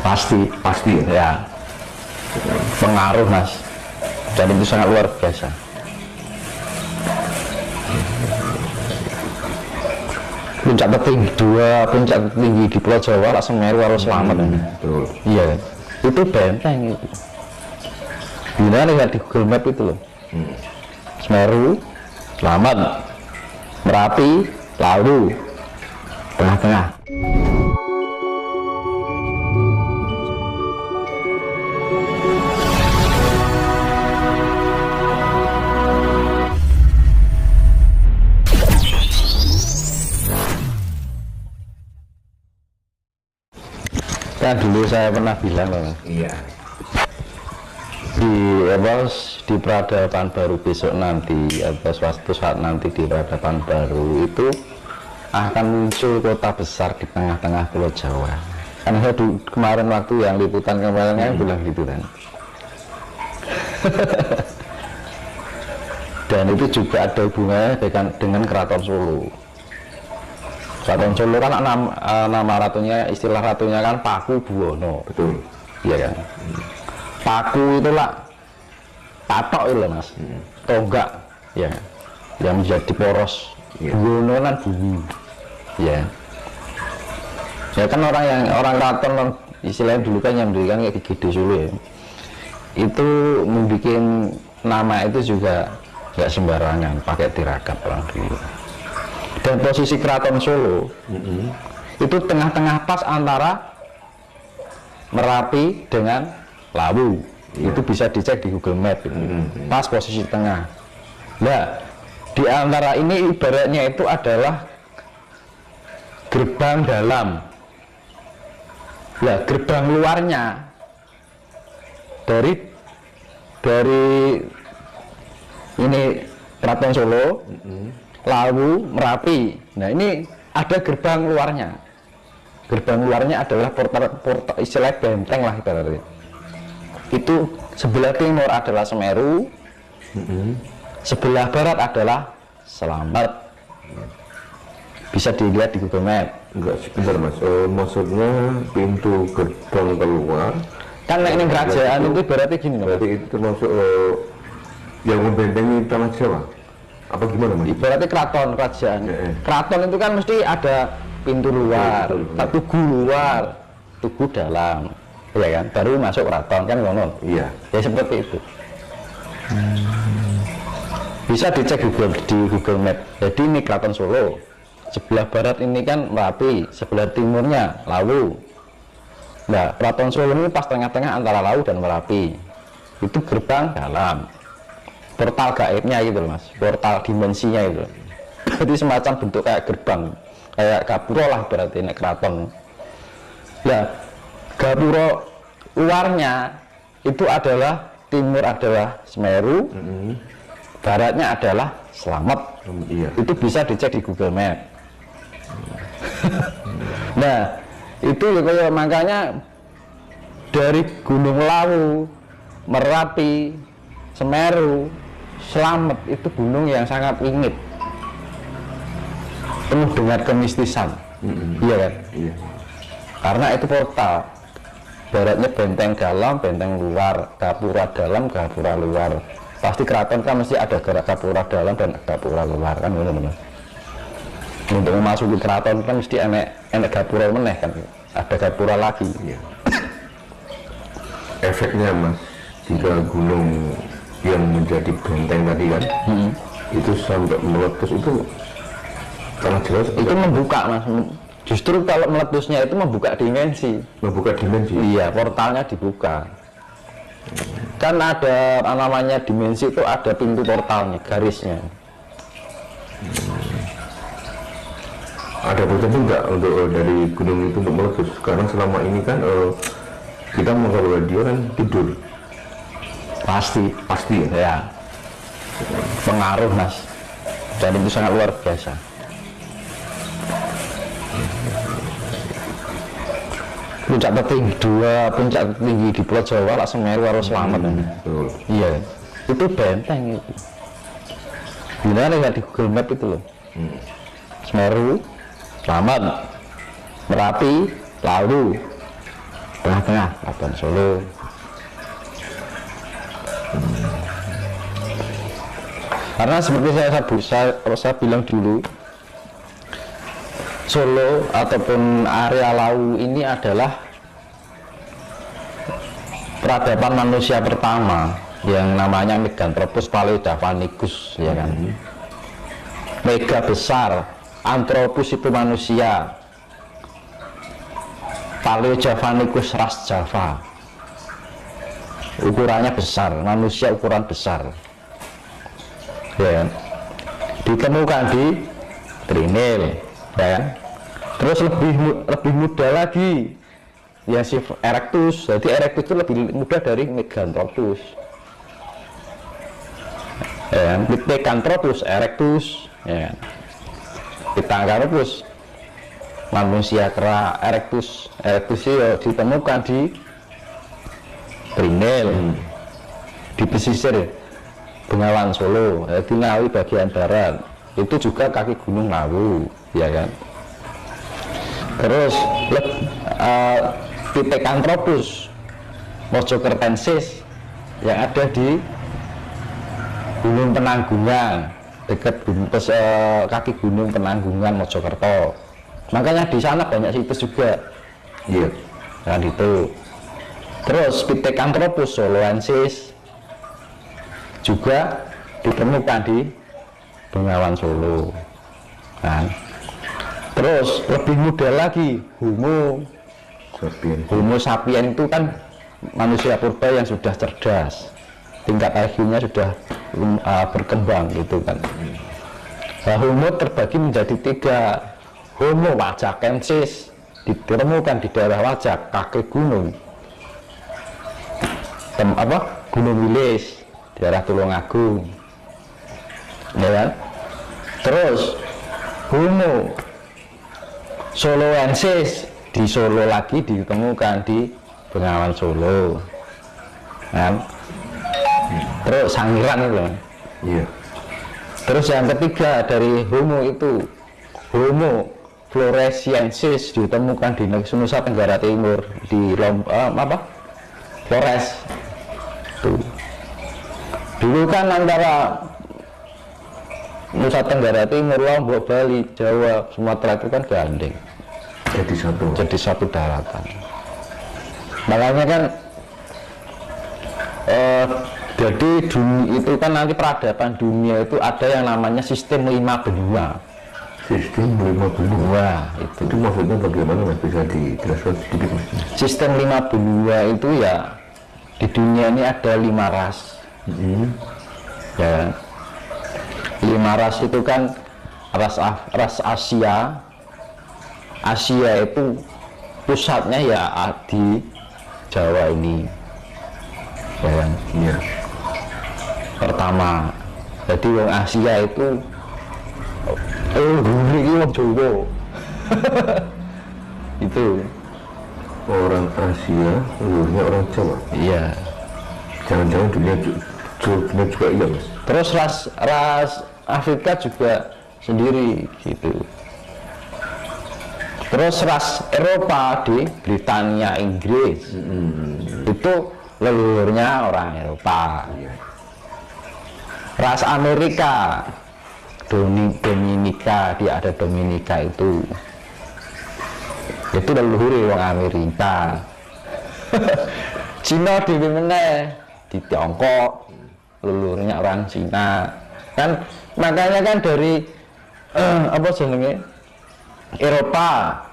Pasti ya. Ya, pengaruh mas, dan itu sangat luar biasa. Puncak tertinggi, dua puncak tertinggi di Pulau Jawa lah, Semeru harus selamat. Betul. Iya, itu benteng itu. Bila lihat di Google Map itu loh, Semeru, Selamat, Merapi, Lawu, tengah-tengah. Kan dulu saya pernah bilang loh, Iya. di peradaban baru besok nanti atau suatu saat nanti di peradaban baru itu akan muncul kota besar di tengah-tengah Pulau Jawa. Karena saya kemarin waktu yang liputan kemarin kan bilang gitu kan. Dan itu juga ada hubungannya dengan Keraton Solo. Keraton Solo kan nama ratunya, istilah ratunya kan Paku Buwono. Betul. Iya kan. Paku itulah patok itu mas, tonggak ya, yang menjadi poros. Buwono kan bumi, ya. Ya kan orang keraton istilahnya dulu kan yang mendirikan kayak Gede Solo ya. Itu membuat nama itu juga nggak sembarangan, pakai tirakat orang dulu. Dan posisi Keraton Solo itu tengah-tengah pas antara Merapi dengan Lawu. Itu bisa dicek di Google Map itu. Pas posisi tengah. Nah, di antara ini ibaratnya itu adalah gerbang dalam. Nah, gerbang luarnya dari ini Keraton Solo, Lawu, Merapi. Nah, ini ada gerbang luarnya. Gerbang luarnya adalah portal istilah benteng lah ibaratnya. Itu sebelah timur adalah Semeru, sebelah barat adalah Selamat. Bisa dilihat di Google Map. Enggak, sebentar mas. Maksudnya pintu gerbang keluar. Kan ini kerajaan itu berarti gini. Berarti itu termasuk yang membentengi tanah Jawa. Apa gimana mas? Ibaratnya keraton, kerajaan. Keraton itu kan mesti ada pintu luar, tugu luar, tugu dalam, ya kan? Baru masuk keraton kan ngono. Iya. Ya seperti itu. Bisa dicek di Google Map. Jadi ini Keraton Solo. Sebelah barat ini kan Merapi, sebelah timurnya Lawu. Nah, Keraton Solo ini pas tengah-tengah antara Lawu dan Merapi. Itu gerbang dalam. Portal gaibnya gitu mas, portal dimensinya itu. Jadi semacam bentuk kayak gerbang, kayak gapura lah berarti ini keraton. Nah, gapura luarnya itu adalah timur adalah Semeru, baratnya adalah Selamat. Iya. Itu bisa dicek di Google Map. Nah, itu kayak makanya dari Gunung Lawu, Merapi, Semeru, Selamat itu gunung yang sangat wingit, penuh dengan kemistisan. Iya kan? Iya. Karena itu portal. Baratnya benteng dalam, benteng luar, gapura dalam, gapura luar. Pasti keraton kan mesti ada gapura dalam dan gapura luar kan, benar-benar. Untuk memasuki keraton kan mesti enek gapura meneh kan, ada gapura lagi. Iya. Efeknya mas, jika gunung yang menjadi benteng tadi kan, itu sampai meletus itu tanah Jawa itu membuka mas. Justru kalau meletusnya itu membuka dimensi. Membuka dimensi. Iya, portalnya dibuka. Kan ada namanya dimensi itu ada pintu portalnya, garisnya. Ada potensi enggak untuk dari gunung itu untuk meletus? Karena selama ini kan kita menganggap dia kan tidur. Pasti ya. Ya. Pengaruh mas. Dan itu sangat luar biasa. Puncak tertinggi, dua puncak tertinggi di Pulau Jawa lah, Semeru harus selamat. Betul. Iya, itu benteng itu. Bila lihat di Google Map itu loh, Semeru, Selamat, Merapi, Lawu, tengah-tengah Keraton Solo. Karena seperti saya bilang dulu, Solo ataupun area Lawu ini adalah peradaban manusia pertama yang namanya Meganthropus paleojavanicus, ya kan. Mega besar, Anthropus itu manusia, Paleojavanicus ras Java, ukurannya besar, manusia ukuran besar, ya kan? Ditemukan di Trinil, ya kan? Terus lebih muda lagi ya si Erectus. Jadi Erectus itu lebih muda dari Meganthropus, ya kan? Pithecanthropus, Erectus, ya kan? Pithecanthropus manusia kera, Erectus itu ditemukan di Trinil, di pesisir Bengawan Solo, di Ngawi bagian barat. Itu juga kaki gunung Lawu, ya kan. Terus Pithecanthropus mojokertensis yang ada di Gunung Penanggungan, dekat kaki gunung Penanggungan Mojokerto. Makanya di sana banyak situs juga, iya, kan itu. Terus Pithecanthropus soloensis juga ditemukan di Bengawan Solo, kan. Terus lebih muda lagi Homo sapien itu kan manusia purba yang sudah cerdas, tingkat IQ-nya sudah berkembang gitu kan. Nah, Homo terbagi menjadi 3. Homo wajakensis ditemukan di daerah Wajak, kaki gunung Gunung Wilis, daerah Tulungagung, ya kan. Terus Homo soloensis di Solo lagi ditemukan di Bengawan Solo, kan. Terus Sangiran itu, iya. Terus yang ketiga dari Homo itu Homo floresiensis ditemukan di Nusa Tenggara Timur, di Flores. Tuh. Dulu kan antara Nusa Tenggara Timur, Lombok, Bali, Jawa, Sumatera itu kan gandeng, jadi satu daratan. Makanya kan jadi dunia itu kan nanti peradaban dunia itu ada yang namanya sistem 5 benua. Sistem 5 benua itu maksudnya bagaimana, Mas? Bisa dijelaskan sedikit, Mas? Sistem 5 benua itu ya di dunia ini ada 5 ras, ya. 5 ras itu kan ras Asia. Asia itu pusatnya ya di Jawa ini, ya kan? Iya. Pertama, jadi wong Asia itu wong Jawa. Itu orang Asia, luruhnya orang Jawa. Iya. Jangan-jangan dunia juga iya, Mas. Terus ras Afrika juga sendiri gitu. Terus ras Eropa di Britania, Inggris, itu leluhurnya orang Eropa. Ras Amerika, Dominika, dia ada Dominika itu leluhur orang Amerika. Cina di mana? Di Tiongkok, leluhurnya orang Cina. Kan makanya kan dari apa jenenge? Eropa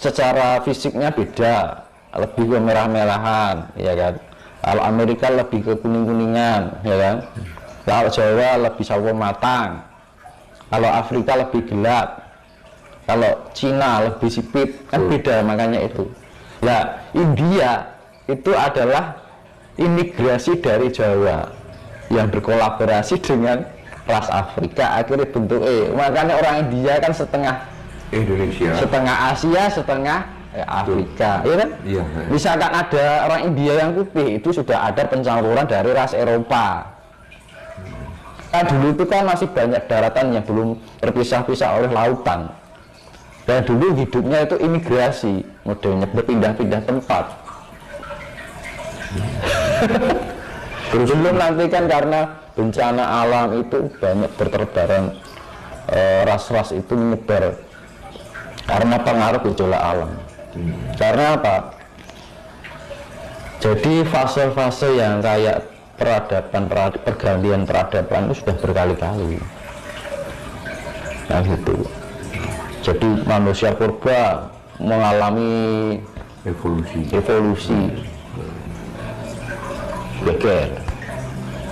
secara fisiknya beda, lebih ke merah-merahan, ya kan. Kalau Amerika lebih ke kuning-kuningan, ya kan. Kalau Jawa lebih sawo matang, kalau Afrika lebih gelap, kalau Cina lebih sipit, kan beda makanya itu. Nah, India itu adalah imigrasi dari Jawa yang berkolaborasi dengan ras Afrika, akhirnya bentuk makanya orang India kan setengah Indonesia, setengah Asia, setengah Afrika, ya kan? Iya. Misalkan ada orang India yang putih, itu sudah ada pencampuran dari ras Eropa. Nah, dulu itu kan masih banyak daratan yang belum terpisah-pisah oleh lautan. Dan dulu hidupnya itu imigrasi, modelnya berpindah-pindah tempat. Terus belum nanti kan karena bencana alam itu banyak berterbaran, ras-ras itu menyebar karena pengaruh gejolak alam. Karena apa? Jadi fase-fase yang kayak pergantian peradaban itu sudah berkali-kali. Nah gitu. Jadi manusia purba mengalami evolusi geger.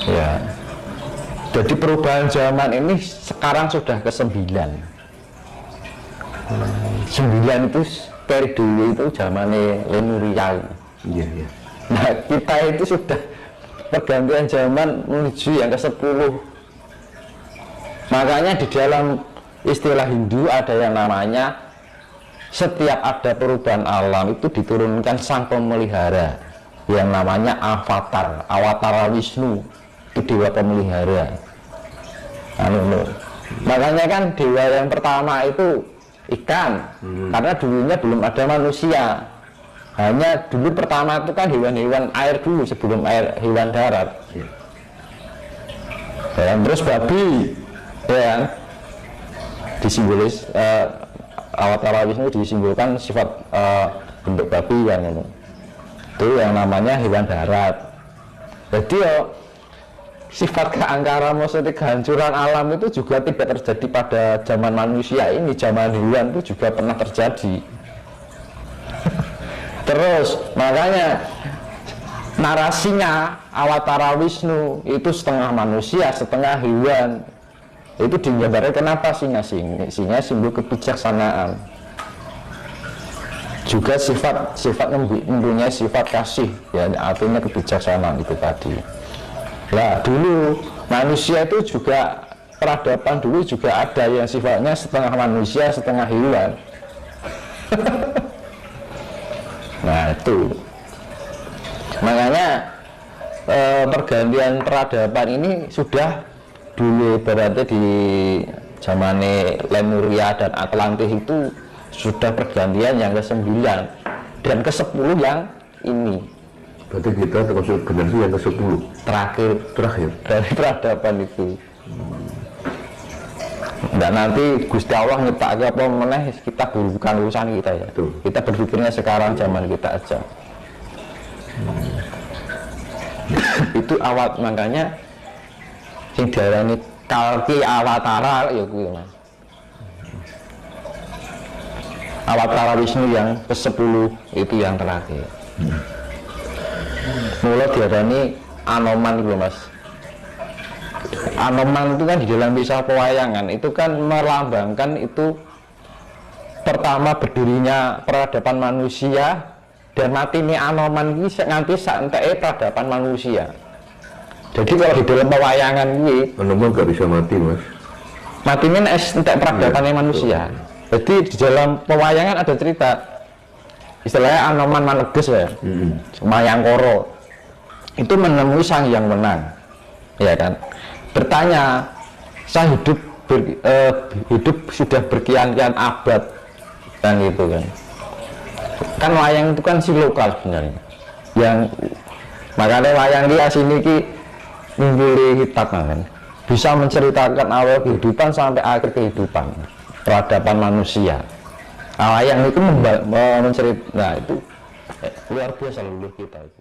Ya. Jadi perubahan zaman ini sekarang sudah ke-9. 9 itu dari dulu itu zamannya Lemuria. Iya, iya. Nah kita itu sudah pergantian zaman menuju yang ke-10. Makanya di dalam istilah Hindu ada yang namanya setiap ada perubahan alam itu diturunkan sang pemelihara yang namanya Awatara Wisnu, itu dewa pemelihara. Makanya kan dewa yang pertama itu ikan, karena dulunya belum ada manusia. Hanya dulu pertama itu kan hewan-hewan air dulu sebelum hewan darat. Dan terus babi, ya, disimbolis Awatara Wisnu disimbolkan sifat bentuk babi kan, itu yang namanya hewan darat. Jadi sifat keangkaran, maksudnya kehancuran alam itu juga tidak terjadi pada zaman manusia ini, zaman hewan itu juga pernah terjadi. Terus makanya narasinya Awatara Wisnu itu setengah manusia setengah hewan. Itu digambarkan kenapa singa simbol kebijaksanaan, juga sifat mempunyai sifat kasih, ya artinya kebijaksanaan itu tadi. Nah dulu manusia itu juga peradaban dulu juga ada yang sifatnya setengah manusia setengah hewan. Nah itu makanya pergantian peradaban ini sudah dulu berarti di zamannya Lemuria dan Atlantis itu sudah pergantian yang ke-9 dan ke-10 yang ini. Berarti kita termasuk generasi yang ke-10 terakhir dari peradaban itu. Dan nanti Gusti Allah nyipta apa meneh kita bukan urusan kita ya. Tuh. Kita berpikirnya sekarang zaman kita aja. Itu awat, makanya sing diarani Kalki Awatara ya kuwi Mas. Awatara Wisnu yang ke-10 itu yang terakhir. Mula diarani Anoman gitu Mas. Anoman itu kan di dalam kisah pewayangan itu kan melambangkan itu pertama berdirinya peradaban manusia dan mati ini Anoman ini nganti sampai peradaban manusia. Jadi kalau di dalam pewayangan ini Anoman gak bisa mati Mas. mati ini entek peradabannya manusia. Jadi di dalam pewayangan ada cerita istilahnya Anoman Maneges ya, Mayangkara itu menemui sang yang menang, ya kan? Bertanya, saya hidup sudah berkian-kian abad kan gitu kan? Kan wayang itu kan silokal sebenarnya, yang makanya wayang di asini ki mengguli hitam kan, bisa menceritakan awal kehidupan sampai akhir kehidupan peradaban manusia. Wayang itu menceritakan, nah itu luar biasa leluhur kita itu.